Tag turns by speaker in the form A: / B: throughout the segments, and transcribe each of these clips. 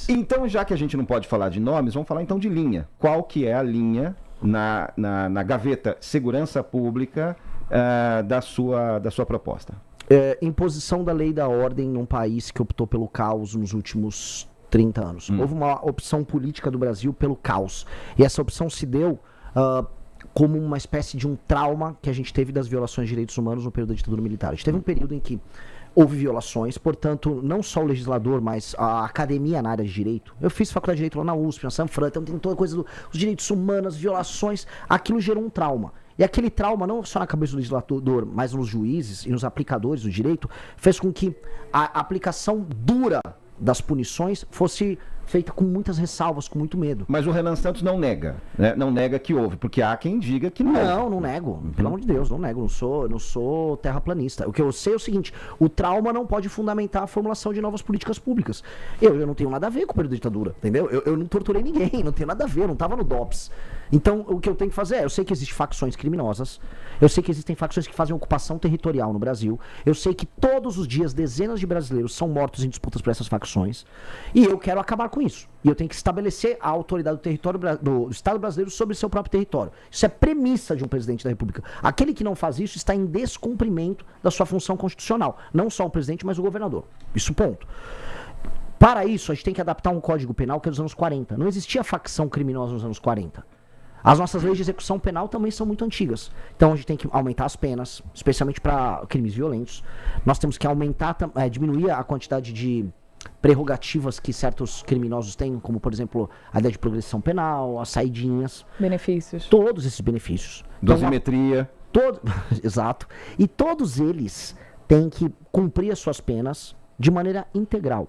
A: Então, já que a gente não pode falar de nomes, vamos falar então de linha. Qual que é a linha na gaveta segurança pública da sua proposta?
B: Imposição da lei e da ordem num país que optou pelo caos nos últimos 30 anos. Houve uma opção política do Brasil pelo caos. E essa opção se deu como uma espécie de um trauma que a gente teve das violações de direitos humanos no período da ditadura militar. A gente teve um período em que houve violações, portanto, não só o legislador, mas a academia na área de direito. Eu fiz faculdade de direito lá na USP, na Sanfran, então tem toda a coisa dos direitos humanos, violações, aquilo gerou um trauma. E aquele trauma, não só na cabeça do legislador, mas nos juízes e nos aplicadores do direito, fez com que a aplicação dura das punições fosse feita com muitas ressalvas, com muito medo.
A: Mas o Renan Santos não nega, né? Não nega que houve, porque há quem diga que não.
B: Não nego. Pelo amor de Deus, não nego. Não sou terraplanista. O que eu sei é o seguinte, o trauma não pode fundamentar a formulação de novas políticas públicas. Eu não tenho nada a ver com o período da ditadura, entendeu? Eu não torturei ninguém, não tenho nada a ver, eu não estava no DOPS. Então, o que eu tenho que fazer eu sei que existem facções criminosas, eu sei que existem facções que fazem ocupação territorial no Brasil, eu sei que todos os dias dezenas de brasileiros são mortos em disputas por essas facções, e eu quero acabar com isso. E eu tenho que estabelecer a autoridade do território do Estado brasileiro sobre seu próprio território. Isso é premissa de um presidente da República. Aquele que não faz isso está em descumprimento da sua função constitucional. Não só o presidente, mas o governador. Isso, ponto. Para isso, a gente tem que adaptar um código penal que é dos anos 40. Não existia facção criminosa nos anos 40. As nossas leis de execução penal também são muito antigas. Então a gente tem que aumentar as penas, especialmente para crimes violentos. Nós temos que diminuir a quantidade de prerrogativas que certos criminosos têm, como por exemplo a ideia de progressão penal, as saidinhas.
C: Benefícios.
B: Todos esses benefícios.
A: Dosimetria.
B: Exato. E todos eles têm que cumprir as suas penas de maneira integral.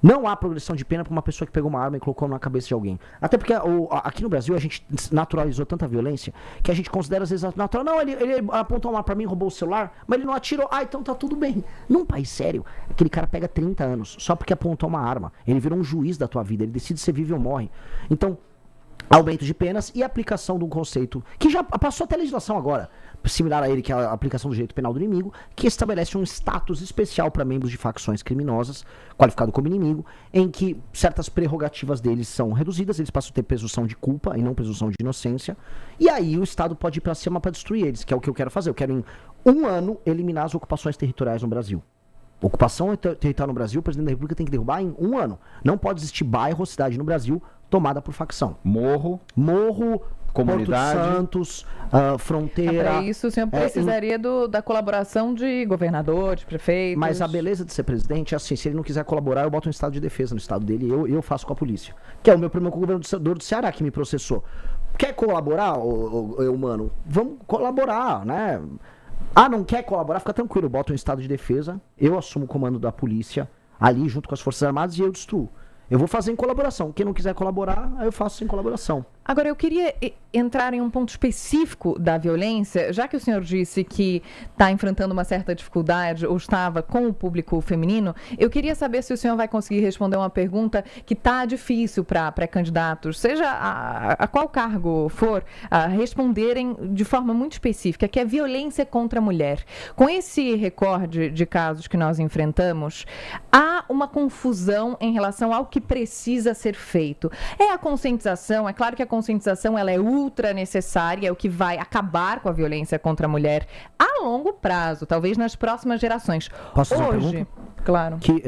B: Não há progressão de pena para uma pessoa que pegou uma arma e colocou na cabeça de alguém. Até porque aqui no Brasil a gente naturalizou tanta violência que a gente considera às vezes natural. Não, ele apontou uma arma para mim, roubou o celular, mas ele não atirou. Então tá tudo bem. Num país sério, aquele cara pega 30 anos só porque apontou uma arma. Ele virou um juiz da tua vida, ele decide se vive ou morre. Então, aumento de penas e aplicação de um conceito que já passou até a legislação agora, similar a ele, que é a aplicação do direito penal do inimigo, que estabelece um status especial para membros de facções criminosas, qualificado como inimigo, em que certas prerrogativas deles são reduzidas, eles passam a ter presunção de culpa e não presunção de inocência, e aí o Estado pode ir para cima para destruir eles, que é o que eu quero fazer. Eu quero em 1 ano eliminar as ocupações territoriais no Brasil. Ocupação territorial no Brasil, o presidente da República tem que derrubar em 1 ano. Não pode existir bairro ou cidade no Brasil tomada por facção.
A: Morro, comunidade,
B: Porto Santos, fronteira.
C: Para isso o senhor precisaria da colaboração de governadores, prefeitos.
B: Mas a beleza de ser presidente é assim, se ele não quiser colaborar, eu boto um estado de defesa no estado dele e eu faço com a polícia. Que é o meu problema com o governador do Ceará, que me processou. Quer colaborar, mano? Vamos colaborar, né? Não quer colaborar? Fica tranquilo, eu boto um estado de defesa, eu assumo o comando da polícia ali junto com as Forças Armadas e eu destruo. Eu vou fazer em colaboração. Quem não quiser colaborar, eu faço em colaboração.
C: Agora, eu queria entrar em um ponto específico da violência, já que o senhor disse que está enfrentando uma certa dificuldade, ou estava com o público feminino, eu queria saber se o senhor vai conseguir responder uma pergunta que está difícil para pré-candidatos, seja a qual cargo for, responderem de forma muito específica, que é violência contra a mulher. Com esse recorde de casos que nós enfrentamos, há uma confusão em relação ao que precisa ser feito. É a conscientização, é claro que a conscientização ela é ultra necessária, é o que vai acabar com a violência contra a mulher a longo prazo, talvez nas próximas gerações.
B: Posso fazer uma
C: Hoje,
B: pergunta?
C: Claro.
B: Que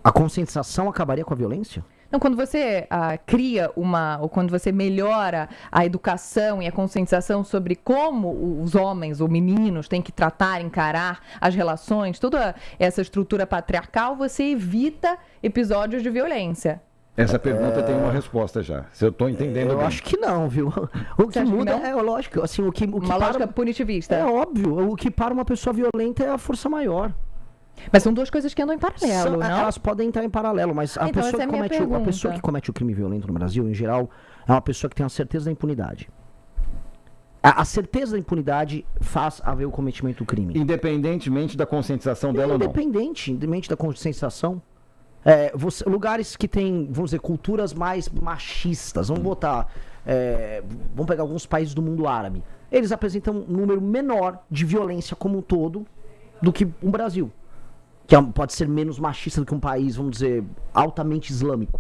B: a conscientização acabaria com a violência?
C: Não, quando você ou quando você melhora a educação e a conscientização sobre como os homens ou meninos têm que tratar, encarar as relações, toda essa estrutura patriarcal, você evita episódios de violência.
A: Essa pergunta tem uma resposta já. Se eu estou entendendo
B: Eu
A: bem.
B: acho que não, viu? O que muda é lógico, assim, o que
C: uma lógica punitivista.
B: É óbvio, o que para uma pessoa violenta é a força maior.
C: Mas são duas coisas que andam em paralelo, não?
B: Elas podem entrar em paralelo, mas a pessoa que comete o crime violento no Brasil, em geral, é uma pessoa que tem a certeza da impunidade. A certeza da impunidade faz haver o cometimento do crime.
A: Independentemente da conscientização dela ou não.
B: Independentemente da conscientização. Lugares que têm, vamos dizer, culturas mais machistas, vamos pegar alguns países do mundo árabe. Eles apresentam um número menor de violência como um todo do que o Brasil. que pode ser menos machista do que um país, vamos dizer, altamente islâmico.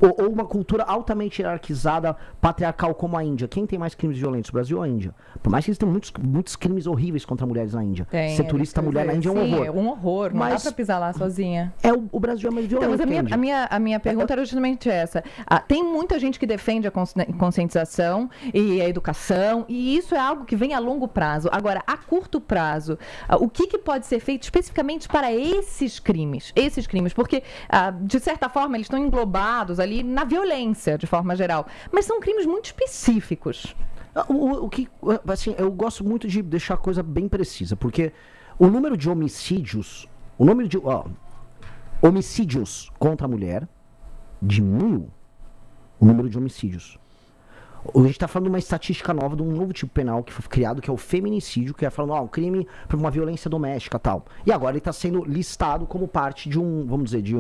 B: Ou uma cultura altamente hierarquizada, patriarcal como a Índia. Quem tem mais crimes violentos, o Brasil ou a Índia? Por mais que existam muitos crimes horríveis contra mulheres na Índia. Ser turista mulher na Índia é um horror.
C: É um horror, não dá pra pisar lá sozinha.
B: O Brasil é mais violento.
C: Então, mas a minha pergunta era justamente essa. Tem muita gente que defende a conscientização e a educação, e isso é algo que vem a longo prazo. Agora, a curto prazo, o que pode ser feito especificamente para esses crimes? Porque, de certa forma, eles estão englobados ali na violência, de forma geral. Mas são crimes muito específicos.
B: Assim, eu gosto muito de deixar a coisa bem precisa, porque o número de homicídios, homicídios contra a mulher diminuiu. O número de homicídios. A gente está falando de uma estatística nova, de um novo tipo penal que foi criado, que é o feminicídio, que é falando, um crime por uma violência doméstica e tal. E agora ele está sendo listado como parte de vamos dizer, de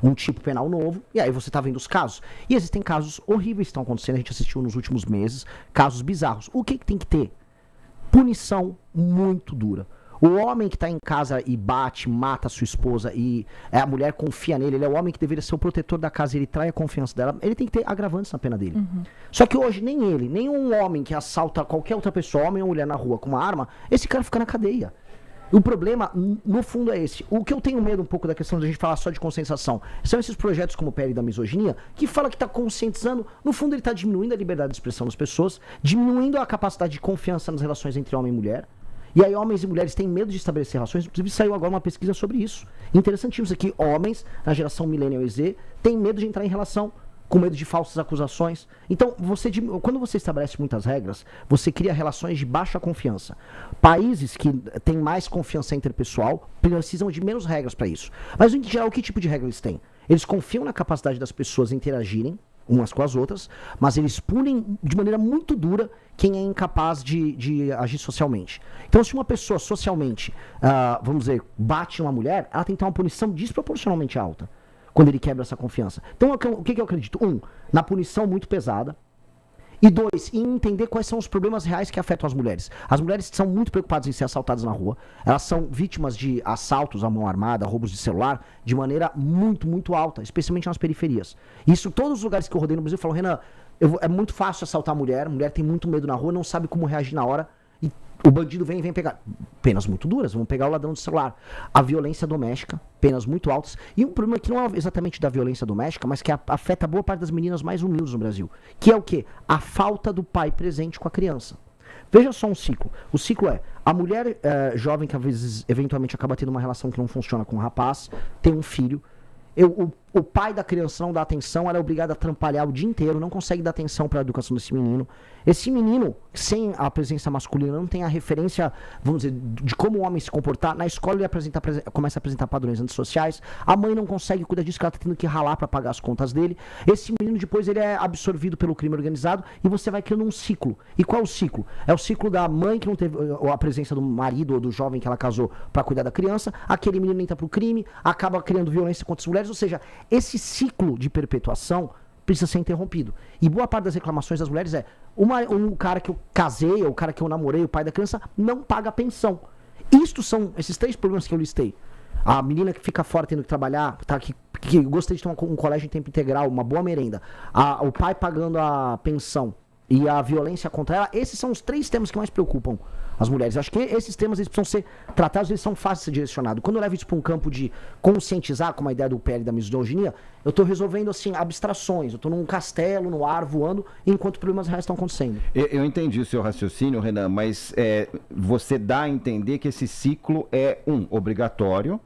B: um tipo penal novo. E aí você está vendo os casos. E existem casos horríveis que estão acontecendo, a gente assistiu nos últimos meses, casos bizarros. O que tem que ter? Punição muito dura. O homem que está em casa e bate, mata a sua esposa e a mulher confia nele, ele é o homem que deveria ser o protetor da casa e ele trai a confiança dela, ele tem que ter agravantes na pena dele. Só que hoje nem ele, nem um homem que assalta qualquer outra pessoa, homem ou mulher na rua com uma arma, esse cara fica na cadeia. O problema, no fundo, é esse. O que eu tenho medo um pouco da questão de a gente falar só de conscientização são esses projetos como o PL da misoginia, que fala que está conscientizando, no fundo ele está diminuindo a liberdade de expressão das pessoas, diminuindo a capacidade de confiança nas relações entre homem e mulher. E aí homens e mulheres têm medo de estabelecer relações. Inclusive saiu agora uma pesquisa sobre isso. Interessantíssimo isso aqui. Homens, na geração Millennial e Z, têm medo de entrar em relação, com medo de falsas acusações. Então, quando você estabelece muitas regras, você cria relações de baixa confiança. Países que têm mais confiança interpessoal precisam de menos regras para isso. Mas, em geral, que tipo de regra eles têm? Eles confiam na capacidade das pessoas interagirem umas com as outras, mas eles punem de maneira muito dura quem é incapaz de agir socialmente. Então, se uma pessoa socialmente, vamos dizer, bate uma mulher, ela tem que ter uma punição desproporcionalmente alta quando ele quebra essa confiança. Então, o que eu acredito? Na punição muito pesada. E 2, em entender quais são os problemas reais que afetam as mulheres. As mulheres são muito preocupadas em ser assaltadas na rua. Elas são vítimas de assaltos à mão armada, roubos de celular, de maneira muito, muito alta, especialmente nas periferias. Isso, todos os lugares que eu rodei no Brasil, falam, Renan, é muito fácil assaltar a mulher tem muito medo na rua, não sabe como reagir na hora, e o bandido vem pegar. Penas muito duras, vão pegar o ladrão de celular. A violência doméstica, penas muito altas. E um problema que não é exatamente da violência doméstica, mas que afeta boa parte das meninas mais humildes no Brasil. Que é o quê? A falta do pai presente com a criança. Veja só um ciclo. O ciclo é, a mulher jovem que às vezes, eventualmente, acaba tendo uma relação que não funciona com o rapaz, tem um filho. O pai da criança não dá atenção, ela é obrigada a trampalhar o dia inteiro, não consegue dar atenção para a educação desse menino. Esse menino, sem a presença masculina, não tem a referência, vamos dizer, de como o homem se comportar. Na escola ele começa a apresentar padrões antissociais. A mãe não consegue cuidar disso, que ela está tendo que ralar para pagar as contas dele. Esse menino depois ele é absorvido pelo crime organizado e você vai criando um ciclo. E qual é o ciclo? É o ciclo da mãe que não teve a presença do marido ou do jovem que ela casou para cuidar da criança. Aquele menino entra pro crime, acaba criando violência contra as mulheres. Ou seja, esse ciclo de perpetuação precisa ser interrompido. E boa parte das reclamações das mulheres é um cara que eu casei, ou o cara que eu namorei, o pai da criança, não paga pensão. Isto são esses 3 problemas que eu listei. A menina que fica fora tendo que trabalhar, que gostaria de ter um colégio em tempo integral, uma boa merenda. O pai pagando a pensão e a violência contra ela, esses são os 3 temas que mais preocupam as mulheres. Eu acho que esses temas eles precisam ser tratados, eles são fáceis de ser direcionados. Quando eu levo isso para um campo de conscientizar, como a ideia do PL da misoginia, eu estou resolvendo assim abstrações, eu estou num castelo, no ar, voando, enquanto problemas reais estão acontecendo.
A: Eu entendi o seu raciocínio, Renan, mas você dá a entender que esse ciclo é obrigatório.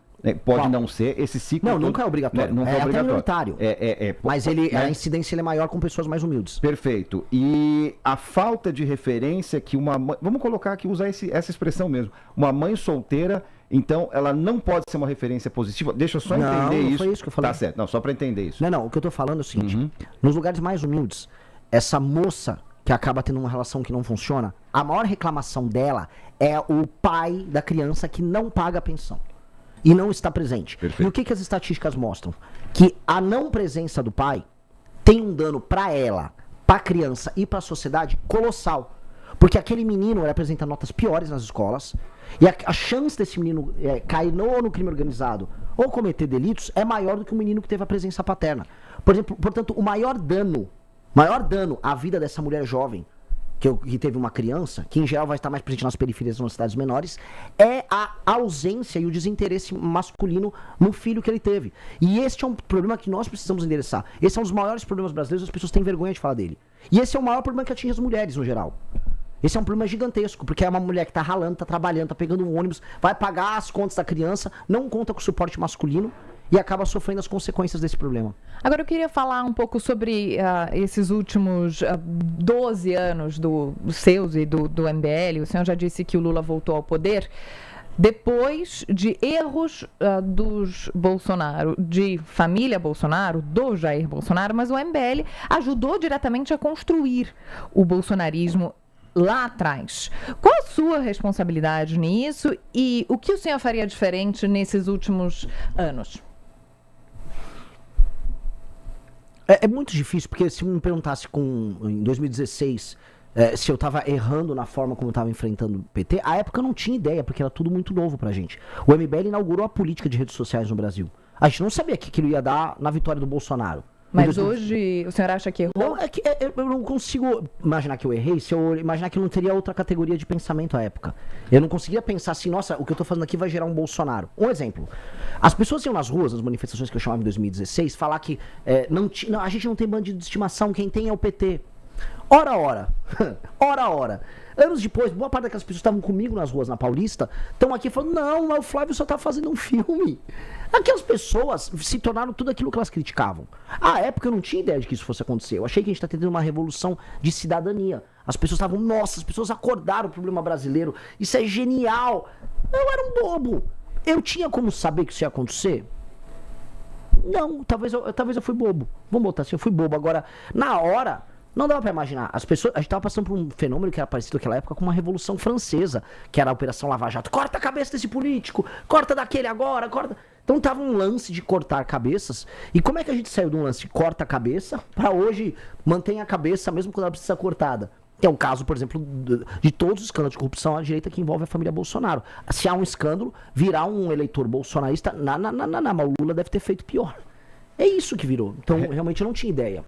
A: Pode não ser, esse ciclo...
B: Não, nunca é obrigatório.
A: Não é
B: até
A: obrigatório.
B: minoritário. Mas a incidência é maior com pessoas mais humildes.
A: Perfeito. E a falta de referência que uma mãe... Vamos colocar aqui, usar essa expressão mesmo. Uma mãe solteira, então, ela não pode ser uma referência positiva. Deixa eu só entender isso.
B: Não foi isso que eu falei.
A: Tá certo. Não, só para entender isso.
B: Não. O que eu tô falando é o seguinte. Nos lugares mais humildes, essa moça que acaba tendo uma relação que não funciona, a maior reclamação dela é o pai da criança que não paga a pensão. E não está presente.
A: Perfeito.
B: E o que as estatísticas mostram? Que a não presença do pai tem um dano para ela, para a criança e para a sociedade colossal. Porque aquele menino apresenta notas piores nas escolas, e a chance desse menino cair no crime organizado ou cometer delitos é maior do que o menino que teve a presença paterna. Por exemplo, portanto, o maior dano à vida dessa mulher jovem, que teve uma criança, que em geral vai estar mais presente nas periferias, nas cidades menores, é a ausência e o desinteresse masculino no filho que ele teve. E este é um problema que nós precisamos endereçar. Esse é um dos maiores problemas brasileiros, as pessoas têm vergonha de falar dele. E esse é o maior problema que atinge as mulheres no geral. Esse é um problema gigantesco, porque é uma mulher que tá ralando, tá trabalhando, tá pegando um ônibus, vai pagar as contas da criança, não conta com o suporte masculino e acaba sofrendo as consequências desse problema.
C: Agora eu queria falar um pouco sobre esses últimos 12 anos dos seus e do MBL. O senhor já disse que o Lula voltou ao poder depois de erros dos Bolsonaro, de família Bolsonaro, do Jair Bolsonaro, mas o MBL ajudou diretamente a construir o bolsonarismo lá atrás. Qual a sua responsabilidade nisso e o que o senhor faria diferente nesses últimos anos?
B: É muito difícil, porque se me perguntasse em 2016 se eu estava errando na forma como eu estava enfrentando o PT, à época eu não tinha ideia, porque era tudo muito novo pra gente. O MBL inaugurou a política de redes sociais no Brasil. A gente não sabia que aquilo ia dar na vitória do Bolsonaro.
C: Mas hoje o senhor acha que errou?
B: Não, eu não consigo imaginar que eu errei se eu imaginar que eu não teria outra categoria de pensamento à época. Eu não conseguia pensar assim, nossa, o que eu tô fazendo aqui vai gerar um Bolsonaro. Um exemplo. As pessoas iam nas ruas, nas manifestações que eu chamava em 2016, falar que a gente não tem bandido de estimação, quem tem é o PT. Ora. Anos depois, boa parte daquelas pessoas que estavam comigo nas ruas na Paulista estão aqui falando, não, o Flávio só tá fazendo um filme. Aquelas pessoas se tornaram tudo aquilo que elas criticavam. À época eu não tinha ideia de que isso fosse acontecer. Eu achei que a gente tá tendo uma revolução de cidadania. As pessoas estavam, nossa, as pessoas acordaram o problema brasileiro. Isso é genial. Eu era um bobo. Eu tinha como saber que isso ia acontecer? Não, talvez eu fui bobo. Vamos botar assim, eu fui bobo. Agora, na hora, não dava pra imaginar. As pessoas, a gente tava passando por um fenômeno que era parecido naquela época com uma Revolução Francesa, que era a Operação Lava Jato. Corta a cabeça desse político, corta daquele agora, corta. Então tava um lance de cortar cabeças. E como é que a gente saiu de um lance de corta a cabeça pra hoje mantém a cabeça mesmo quando ela precisa ser cortada? Que é o caso, por exemplo, de todos os escândalos de corrupção à direita que envolve a família Bolsonaro. Se há um escândalo, virar um eleitor bolsonarista, mas o Lula deve ter feito pior. É isso que virou. Então, realmente eu não tinha ideia.